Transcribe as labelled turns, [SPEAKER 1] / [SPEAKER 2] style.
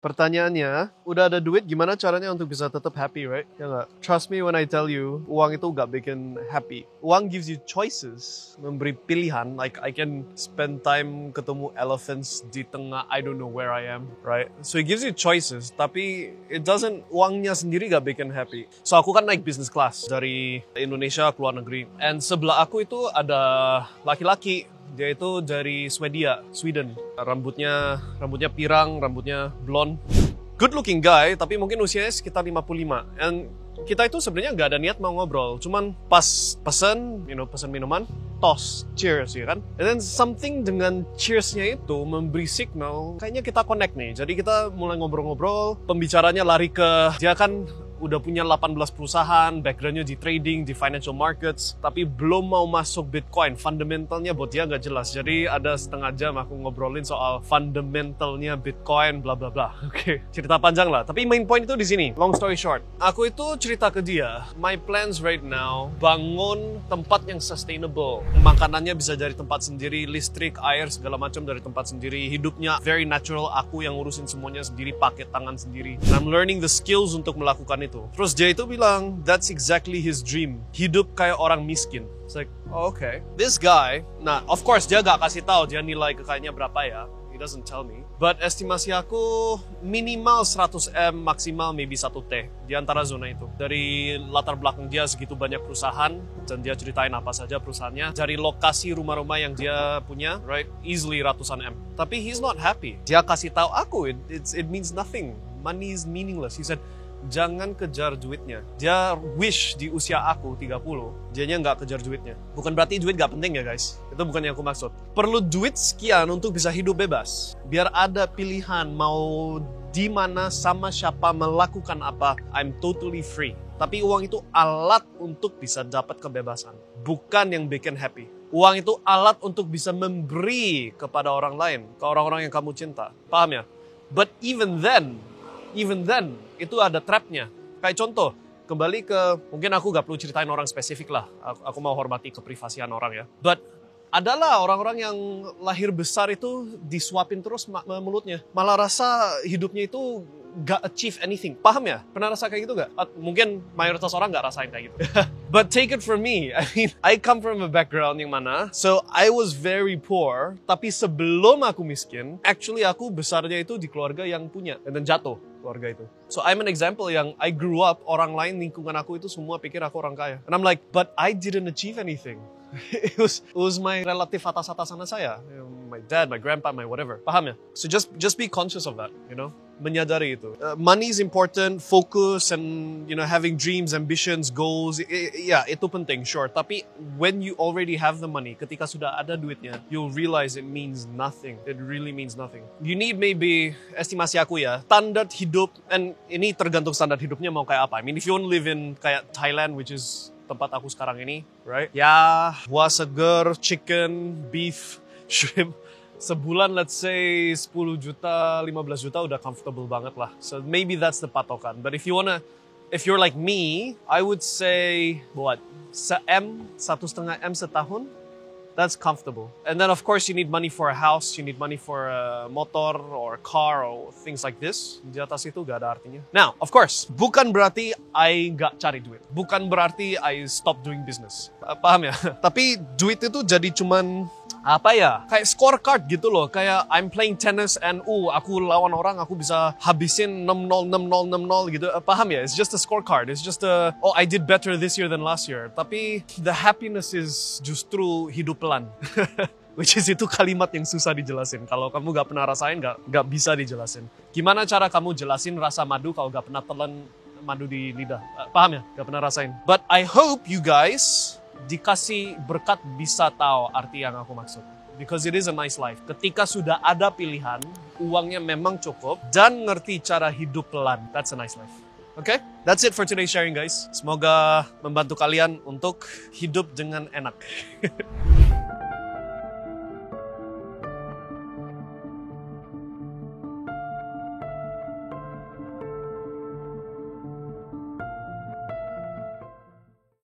[SPEAKER 1] Pertanyaannya, udah ada duit, gimana caranya untuk bisa tetap happy, right? Ya nggak? Trust me when I tell you, uang itu nggak bikin happy. Uang gives you choices, memberi pilihan. Like I can spend time ketemu elephants di tengah, I don't know where I am, right? So it gives you choices, tapi it doesn't, uangnya sendiri nggak bikin happy. So aku kan naik business class dari Indonesia ke luar negeri. And sebelah aku itu ada laki-laki. Dia itu dari Sweden. Rambutnya pirang, rambutnya blonde. Good looking guy, tapi mungkin usianya sekitar 55. And kita itu sebenarnya nggak ada niat mau ngobrol. Cuman pas pesen minuman, toss, cheers, ya kan? And then something dengan cheersnya itu memberi signal, kayaknya kita connect nih. Jadi kita mulai ngobrol-ngobrol, pembicaranya lari ke, dia kan udah punya 18 perusahaan, backgroundnya di trading, di financial markets, tapi belum mau masuk Bitcoin. Fundamentalnya buat dia nggak jelas. Jadi ada setengah jam aku ngobrolin soal fundamentalnya Bitcoin, bla bla bla. Oke, cerita panjang lah. Tapi main point itu di sini. Long story short, aku itu cerita ke dia, my plans right now, bangun tempat yang sustainable. Makanannya bisa dari tempat sendiri, listrik, air, segala macam dari tempat sendiri. Hidupnya very natural, aku yang ngurusin semuanya sendiri, pakai tangan sendiri. And I'm learning the skills untuk melakukan itu. Terus dia itu bilang, that's exactly his dream. Hidup kayak orang miskin. It's like, oh, okay. This guy, nah of course dia gak kasih tahu dia nilai kekayaannya berapa ya. He doesn't tell me. But estimasi aku minimal 100M, maksimal maybe 1T. Di antara zona itu. Dari latar belakang dia segitu banyak perusahaan. Dan dia ceritain apa saja perusahaannya. Dari lokasi rumah-rumah yang dia punya, right? Easily ratusan M. Tapi he's not happy. Dia kasih tahu aku, it means nothing. Money is meaningless. He said, jangan kejar duitnya. Dia wish di usia aku 30, dianya nggak kejar duitnya. Bukan berarti duit nggak penting ya guys. Itu bukan yang aku maksud. Perlu duit sekian untuk bisa hidup bebas. Biar ada pilihan mau di mana sama siapa melakukan apa. I'm totally free. Tapi uang itu alat untuk bisa dapat kebebasan. Bukan yang bikin happy. Uang itu alat untuk bisa memberi kepada orang lain. Ke orang-orang yang kamu cinta. Paham ya? But even then, itu ada trapnya. Kayak contoh, kembali ke, mungkin aku gak perlu ceritain orang spesifik lah. Aku mau hormati keprivasian orang ya. But adalah orang-orang yang lahir besar itu disuapin terus mulutnya. Malah rasa hidupnya itu gak achieve anything. Paham ya? Pernah rasa kayak gitu gak? Mungkin mayoritas orang gak rasain kayak gitu. But take it from me. I mean, I come from a background yang mana. So, I was very poor. Tapi sebelum aku miskin, actually aku besarnya itu di keluarga yang punya. Dan jatuh keluarga itu. So, I'm an example yang I grew up, orang lain lingkungan aku itu semua pikir aku orang kaya. And I'm like, but I didn't achieve anything. It was my relative atas-atasan saya. My dad, my grandpa, my whatever. Paham ya? So just be conscious of that, menyadari itu. Money is important, focus and having dreams, ambitions, goals. Ya, itu penting, sure. Tapi when you already have the money, ketika sudah ada duitnya, you'll realize it means nothing. It really means nothing. You need maybe, estimasi aku ya, standar hidup, and ini tergantung standar hidupnya mau kayak apa. I mean, if you want to live in kayak Thailand, which is tempat aku sekarang ini, right? Ya, buah seger, chicken, beef, shrimp. Sebulan, let's say, 10 juta, 15 juta udah comfortable banget lah. So maybe that's the patokan. But if you're like me, I would say, what? 1,5 M setahun? That's comfortable. And then of course you need money for a house, you need money for a motor or a car or things like this. Di atas itu gak ada artinya. Now, of course, bukan berarti I gak cari duit. Bukan berarti I stop doing business. Paham ya? Tapi duit itu jadi cuman apa ya? Kayak scorecard gitu loh. Kayak I'm playing tennis and aku lawan orang, aku bisa habisin 6-0, 6-0, 6-0 gitu. Paham ya? It's just a scorecard. It's just I did better this year than last year. Tapi the happiness is justru hidup pelan. Which is itu kalimat yang susah dijelasin. Kalau kamu gak pernah rasain, gak bisa dijelasin. Gimana cara kamu jelasin rasa madu kalau gak pernah telan madu di lidah? Paham ya? Gak pernah rasain. But I hope you guys dikasih berkat bisa tahu arti yang aku maksud. Because it is a nice life. Ketika sudah ada pilihan, uangnya memang cukup, dan ngerti cara hidup pelan. That's a nice life. Okay? That's it for today's sharing, guys. Semoga membantu kalian untuk hidup dengan enak.